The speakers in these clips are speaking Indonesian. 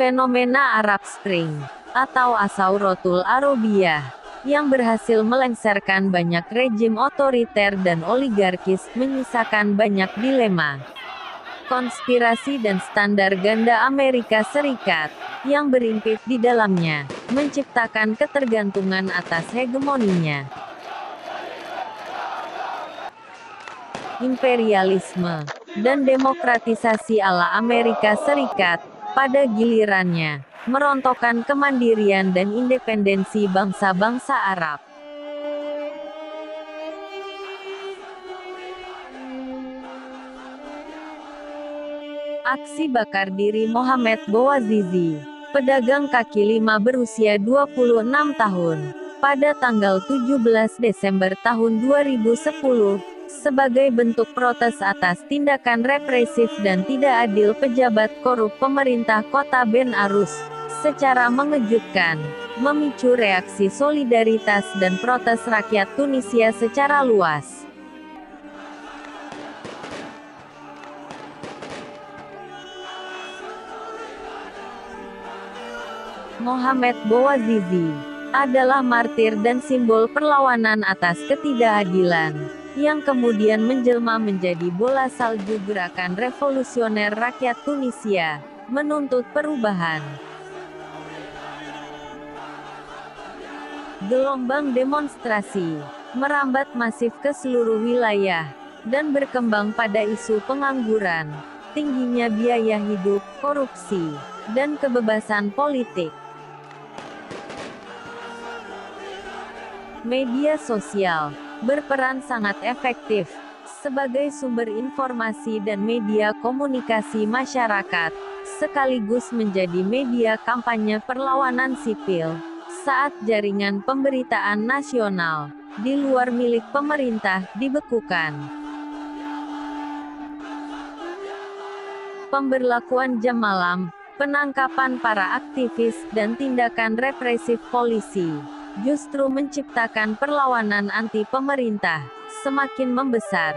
Fenomena Arab Spring, atau Asauratul Arabiyah, yang berhasil melengsarkan banyak rejim otoriter dan oligarkis, menyisakan banyak dilema, konspirasi dan standar ganda Amerika Serikat, yang berimpit di dalamnya, menciptakan ketergantungan atas hegemoninya. Imperialisme dan demokratisasi ala Amerika Serikat, pada gilirannya, merontokkan kemandirian dan independensi bangsa-bangsa Arab. Aksi bakar diri Mohamed Bouazizi, pedagang kaki lima berusia 26 tahun, pada tanggal 17 Desember tahun 2010, sebagai bentuk protes atas tindakan represif dan tidak adil pejabat korup pemerintah kota Ben Arus, secara mengejutkan, memicu reaksi solidaritas dan protes rakyat Tunisia secara luas. Mohamed Bouazizi adalah martir dan simbol perlawanan atas ketidakadilan, yang kemudian menjelma menjadi bola salju gerakan revolusioner rakyat Tunisia, menuntut perubahan. Gelombang demonstrasi merambat masif ke seluruh wilayah, dan berkembang pada isu pengangguran, tingginya biaya hidup, korupsi, dan kebebasan politik. Media sosial berperan sangat efektif sebagai sumber informasi dan media komunikasi masyarakat, sekaligus menjadi media kampanye perlawanan sipil, saat jaringan pemberitaan nasional, di luar milik pemerintah, dibekukan. Pemberlakuan jam malam, penangkapan para aktivis, dan tindakan represif polisi justru menciptakan perlawanan anti-pemerintah semakin membesar.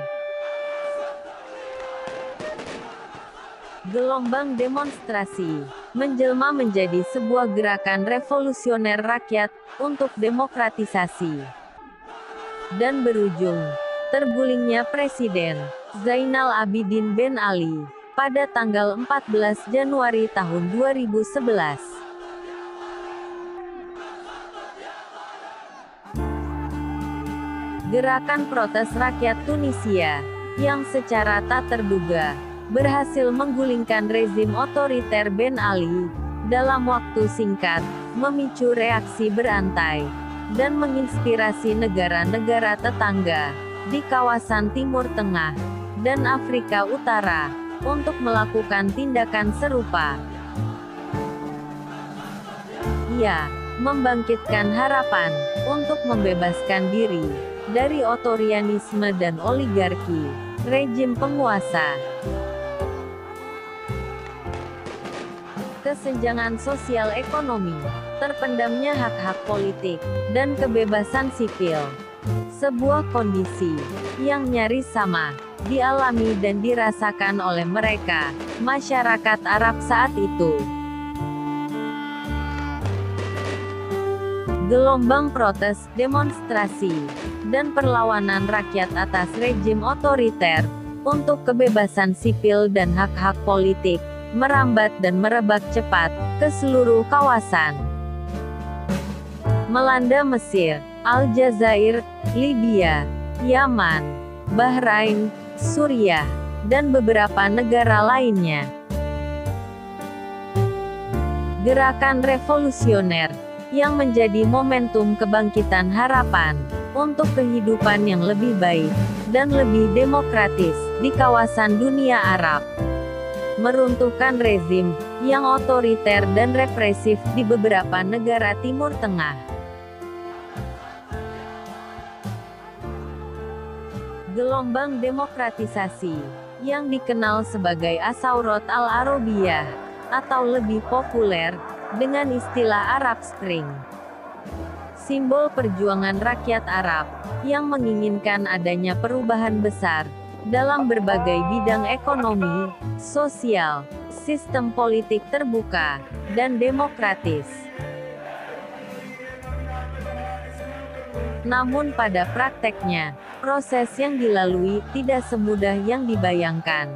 Gelombang demonstrasi menjelma menjadi sebuah gerakan revolusioner rakyat untuk demokratisasi, dan berujung tergulingnya Presiden Zainal Abidin Ben Ali pada tanggal 14 Januari tahun 2011. Gerakan protes rakyat Tunisia, yang secara tak terduga, berhasil menggulingkan rezim otoriter Ben Ali, dalam waktu singkat, memicu reaksi berantai, dan menginspirasi negara-negara tetangga, di kawasan Timur Tengah, dan Afrika Utara, untuk melakukan tindakan serupa. Ia membangkitkan harapan, untuk membebaskan diri dari otorianisme dan oligarki, rejim penguasa. Kesenjangan sosial ekonomi, terpendamnya hak-hak politik, dan kebebasan sipil. Sebuah kondisi yang nyaris sama dialami dan dirasakan oleh mereka, masyarakat Arab saat itu. Gelombang protes, demonstrasi, dan perlawanan rakyat atas rejim otoriter, untuk kebebasan sipil dan hak-hak politik, merambat dan merebak cepat, ke seluruh kawasan. Melanda Mesir, Aljazair, Libya, Yaman, Bahrain, Suriah, dan beberapa negara lainnya. Gerakan revolusioner yang menjadi momentum kebangkitan harapan untuk kehidupan yang lebih baik dan lebih demokratis di kawasan dunia Arab, meruntuhkan rezim yang otoriter dan represif di beberapa negara Timur Tengah. Gelombang demokratisasi yang dikenal sebagai Asaurat al-Arabiyah, atau lebih populer dengan istilah Arab Spring, simbol perjuangan rakyat Arab yang menginginkan adanya perubahan besar dalam berbagai bidang ekonomi, sosial, sistem politik terbuka dan demokratis. Namun pada prakteknya, proses yang dilalui tidak semudah yang dibayangkan.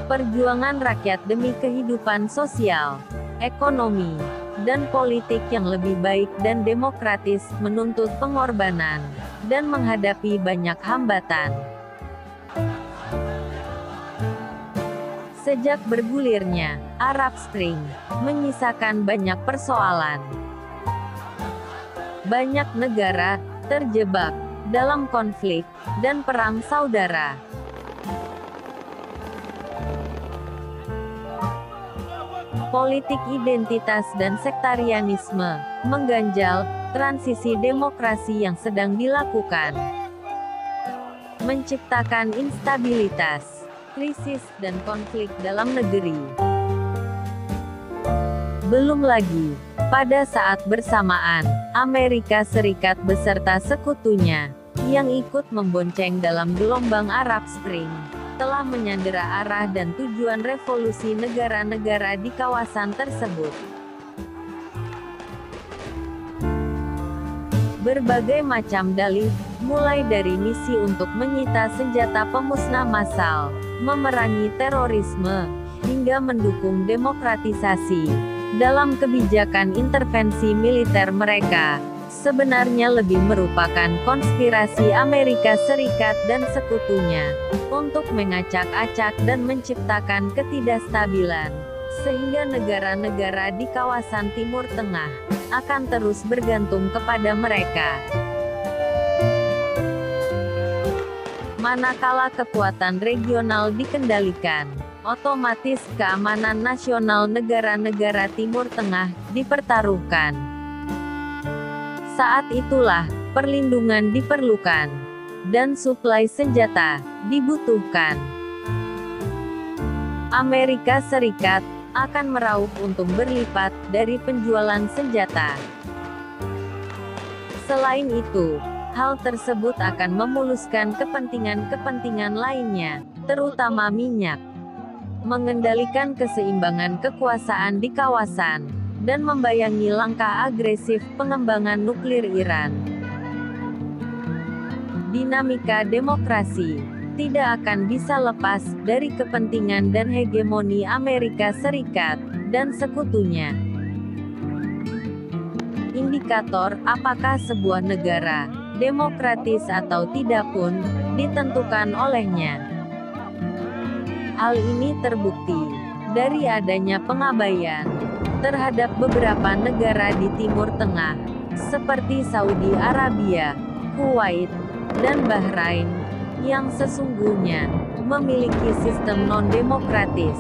Perjuangan rakyat demi kehidupan sosial, ekonomi, dan politik yang lebih baik dan demokratis menuntut pengorbanan dan menghadapi banyak hambatan. Sejak bergulirnya Arab Spring, menyisakan banyak persoalan. Banyak negara terjebak dalam konflik dan perang saudara. Politik identitas dan sektarianisme mengganjal transisi demokrasi yang sedang dilakukan, menciptakan instabilitas, krisis, dan konflik dalam negeri. Belum lagi, pada saat bersamaan, Amerika Serikat beserta sekutunya, yang ikut membonceng dalam gelombang Arab Spring, telah menyandera arah dan tujuan revolusi negara-negara di kawasan tersebut. Berbagai macam dalih, mulai dari misi untuk menyita senjata pemusnah massal, memerangi terorisme, hingga mendukung demokratisasi dalam kebijakan intervensi militer mereka, sebenarnya lebih merupakan konspirasi Amerika Serikat dan sekutunya untuk mengacak-acak dan menciptakan ketidakstabilan, sehingga negara-negara di kawasan Timur Tengah akan terus bergantung kepada mereka. Manakala kekuatan regional dikendalikan, otomatis keamanan nasional negara-negara Timur Tengah dipertaruhkan. Saat itulah, perlindungan diperlukan, dan suplai senjata dibutuhkan. Amerika Serikat akan meraup untung berlipat dari penjualan senjata. Selain itu, hal tersebut akan memuluskan kepentingan-kepentingan lainnya, terutama minyak, mengendalikan keseimbangan kekuasaan di kawasan, dan membayangi langkah agresif pengembangan nuklir Iran. Dinamika demokrasi tidak akan bisa lepas dari kepentingan dan hegemoni Amerika Serikat dan sekutunya. Indikator apakah sebuah negara demokratis atau tidak pun ditentukan olehnya. Hal ini terbukti dari adanya pengabaian terhadap beberapa negara di Timur Tengah, seperti Saudi Arabia, Kuwait, dan Bahrain, yang sesungguhnya memiliki sistem non-demokratis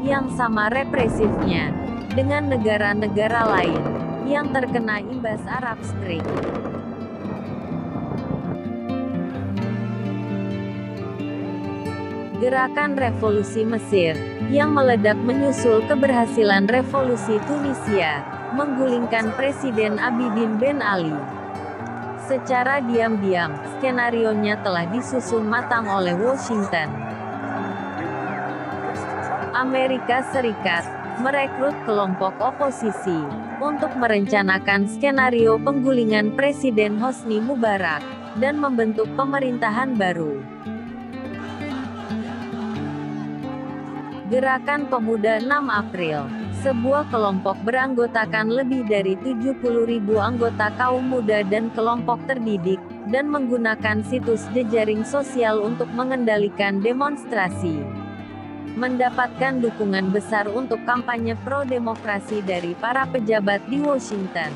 yang sama represifnya dengan negara-negara lain yang terkena imbas Arab Spring. Gerakan Revolusi Mesir, yang meledak menyusul keberhasilan Revolusi Tunisia, menggulingkan Presiden Abidin Ben Ali. Secara diam-diam, skenarionya telah disusun matang oleh Washington. Amerika Serikat merekrut kelompok oposisi untuk merencanakan skenario penggulingan Presiden Hosni Mubarak dan membentuk pemerintahan baru. Gerakan Pemuda 6 April, sebuah kelompok beranggotakan lebih dari 70.000 anggota kaum muda dan kelompok terdidik, dan menggunakan situs jejaring sosial untuk mengendalikan demonstrasi, mendapatkan dukungan besar untuk kampanye pro-demokrasi dari para pejabat di Washington.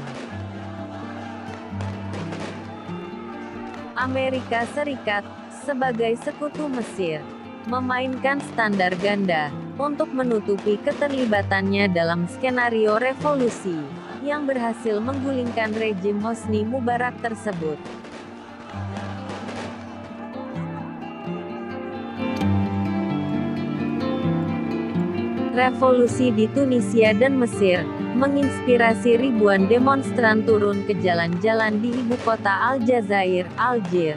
Amerika Serikat, sebagai sekutu Mesir, memainkan standar ganda untuk menutupi keterlibatannya dalam skenario revolusi yang berhasil menggulingkan rejim Hosni Mubarak tersebut. Revolusi di Tunisia dan Mesir menginspirasi ribuan demonstran turun ke jalan-jalan di ibu kota Aljazair, Algier.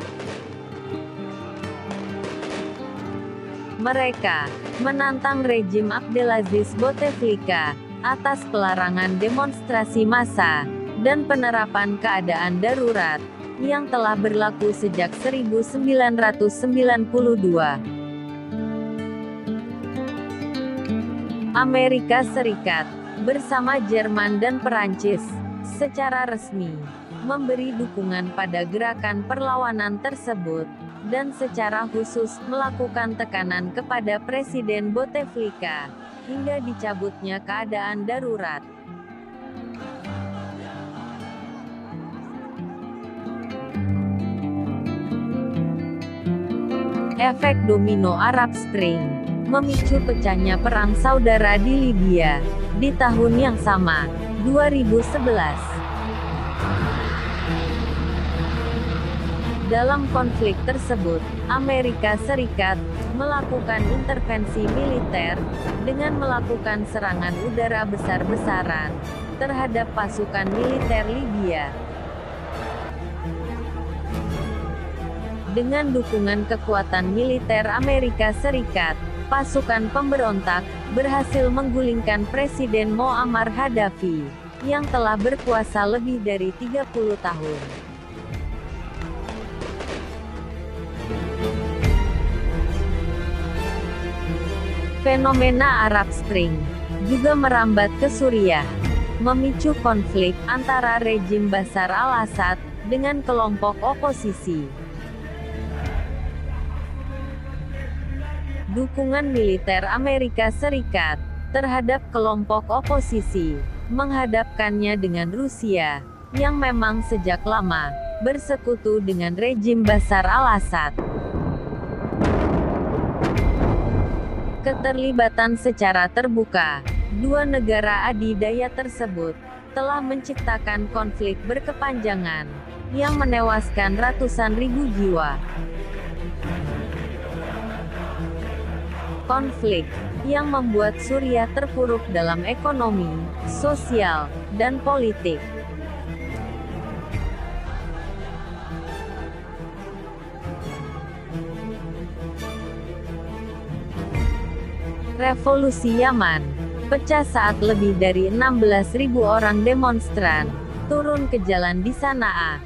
Mereka menantang rejim Abdelaziz Bouteflika atas pelarangan demonstrasi massa dan penerapan keadaan darurat yang telah berlaku sejak 1992. Amerika Serikat bersama Jerman dan Perancis secara resmi memberi dukungan pada gerakan perlawanan tersebut, dan secara khusus melakukan tekanan kepada Presiden Bouteflika hingga dicabutnya keadaan darurat. Efek domino Arab Spring memicu pecahnya perang saudara di Libya di tahun yang sama, 2011. Dalam konflik tersebut, Amerika Serikat melakukan intervensi militer dengan melakukan serangan udara besar-besaran terhadap pasukan militer Libya. Dengan dukungan kekuatan militer Amerika Serikat, pasukan pemberontak berhasil menggulingkan Presiden Muammar Gaddafi yang telah berkuasa lebih dari 30 tahun. Fenomena Arab Spring juga merambat ke Suriah, memicu konflik antara rejim Bashar al-Assad dengan kelompok oposisi. Dukungan militer Amerika Serikat terhadap kelompok oposisi menghadapkannya dengan Rusia, yang memang sejak lama bersekutu dengan rejim Bashar al-Assad. Keterlibatan secara terbuka dua negara adidaya tersebut telah menciptakan konflik berkepanjangan yang menewaskan ratusan ribu jiwa. Konflik yang membuat Suriah terpuruk dalam ekonomi, sosial, dan politik. Revolusi Yaman pecah saat lebih dari 16.000 orang demonstran turun ke jalan di Sanaa.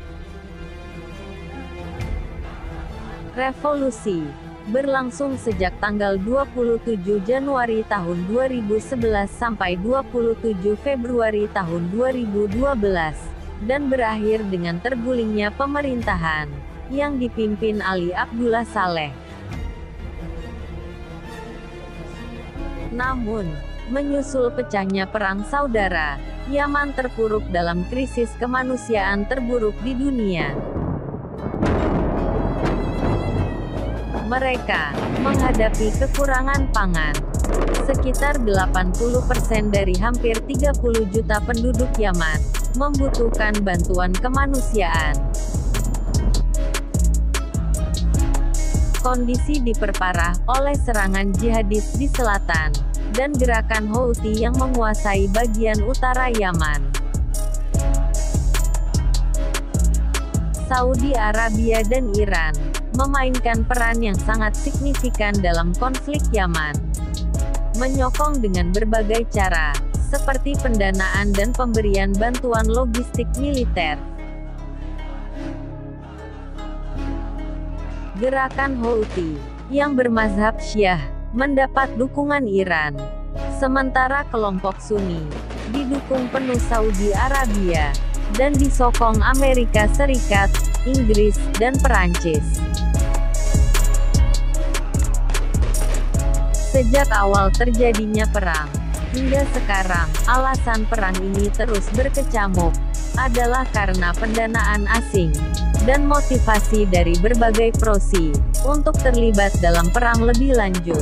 Revolusi berlangsung sejak tanggal 27 Januari tahun 2011 sampai 27 Februari tahun 2012, dan berakhir dengan tergulingnya pemerintahan yang dipimpin Ali Abdullah Saleh. Namun, menyusul pecahnya perang saudara, Yaman terpuruk dalam krisis kemanusiaan terburuk di dunia. Mereka menghadapi kekurangan pangan. Sekitar 80% dari hampir 30 juta penduduk Yaman membutuhkan bantuan kemanusiaan. Kondisi diperparah oleh serangan jihadis di selatan, dan gerakan Houthi yang menguasai bagian utara Yaman. Saudi Arabia dan Iran memainkan peran yang sangat signifikan dalam konflik Yaman, menyokong dengan berbagai cara, seperti pendanaan dan pemberian bantuan logistik militer. Gerakan Houthi yang bermazhab Syiah mendapat dukungan Iran, sementara kelompok Sunni didukung penuh Saudi Arabia dan disokong Amerika Serikat, Inggris, dan Perancis. Sejak awal terjadinya perang hingga sekarang, alasan perang ini terus berkecamuk adalah karena pendanaan asing dan motivasi dari berbagai proksi untuk terlibat dalam perang lebih lanjut.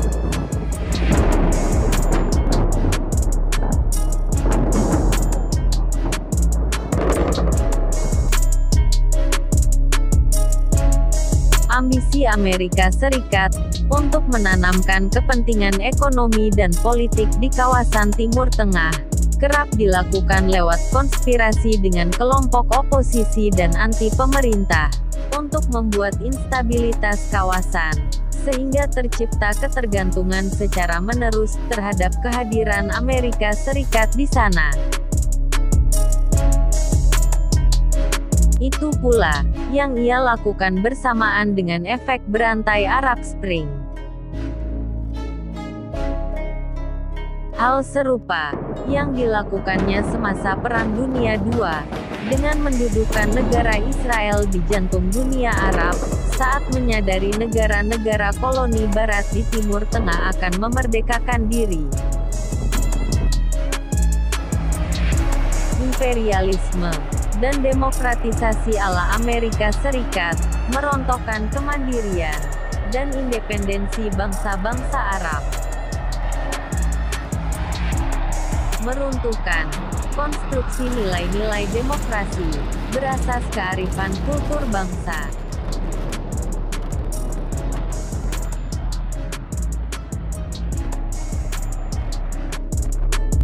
Ambisi Amerika Serikat untuk menanamkan kepentingan ekonomi dan politik di kawasan Timur Tengah kerap dilakukan lewat konspirasi dengan kelompok oposisi dan anti pemerintah untuk membuat instabilitas kawasan sehingga tercipta ketergantungan secara menerus terhadap kehadiran Amerika Serikat di sana. Itu pula yang ia lakukan bersamaan dengan efek berantai Arab Spring. Hal serupa yang dilakukannya semasa Perang Dunia II, dengan mendudukan negara Israel di jantung dunia Arab, saat menyadari negara-negara koloni Barat di Timur Tengah akan memerdekakan diri. Imperialisme dan demokratisasi ala Amerika Serikat merontokkan kemandirian dan independensi bangsa-bangsa Arab, meruntuhkan konstruksi nilai-nilai demokrasi berasas kearifan kultur bangsa.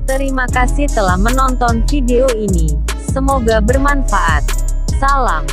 Terima kasih telah menonton video ini. Semoga bermanfaat. Salam.